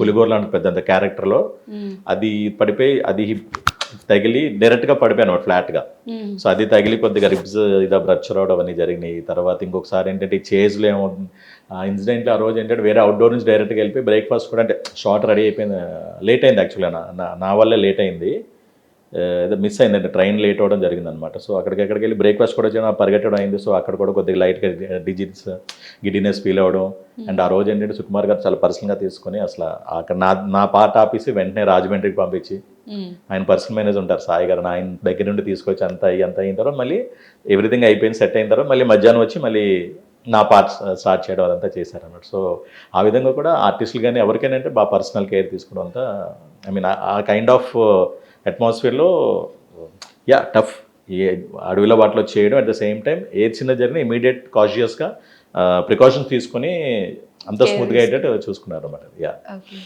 పులిగోర లాంటి పెద్ద క్యారెక్టర్లో అది పడిపోయి అది తగిలి డైరెక్ట్గా పడిపోయాను ఫ్లాట్గా. సో అది తగిలి కొద్దిగా రిబ్స్ ఇదా రప్చర్ అవడం అవన్నీ జరిగినాయి. తర్వాత ఇంకొకసారి ఏంటంటే ఈ చేజ్లో ఏమో ఇన్సిడెంట్లో ఆ రోజు ఏంటంటే వేరే అవుట్డోర్ నుంచి డైరెక్ట్గా వెళ్ళిపోయి బ్రేక్ఫాస్ట్ కూడా అంటే షార్ట్ రెడీ అయిపోయింది. లేట్ అయింది యాక్చువల్గా నా వల్లే లేట్ అయింది. ఏదో మిస్ అయిందంటే ట్రైన్ లేట్ అవ్వడం జరిగిందనమాట. సో అక్కడికి వెళ్ళి బ్రేక్ఫాస్ట్ కూడా చేయడం పరిగెట్టడం అయింది. సో అక్కడ కూడా కొద్దిగా లైట్గా గిడినెస్ ఫీల్ అవ్వడం. అండ్ ఆ రోజు ఏంటంటే సుకుమార్ గారు చాలా పర్సనల్గా తీసుకొని అసలు అక్కడ నా పాట ఆపేసి వెంటనే రాజమండ్రికి పంపించి ఆయన పర్సనల్ మేనేజర్ ఉంటారు సాయి గారు, ఆయన దగ్గర నుండి తీసుకొచ్చి అంత అయిన తర్వాత మళ్ళీ ఎవ్రీథింగ్ అయిపోయింది, సెట్ అయిన తర్వాత మళ్ళీ మధ్యాహ్నం వచ్చి మళ్ళీ నా పార్ట్ స్టార్ట్ చేయడం అదంతా చేశారన్నమాట. సో ఆ విధంగా కూడా ఆర్టిస్టులు కానీ ఎవరికైనా అంటే బాగా పర్సనల్ కేర్ తీసుకోవడం అంతా ఐ మీన్ ఆ కైండ్ ఆఫ్ అట్మాస్ఫియర్లో టఫ్ ఏ అడవిలో వాటిలో చేయడం. అట్ ద సేమ్ టైం ఏ చిన్న జరిగినా ఇమీడియట్ కాన్షియస్గా ప్రికాషన్స్ తీసుకొని అంత స్మూత్గా అయ్యేటట్టు చూసుకున్నారు అన్నమాట.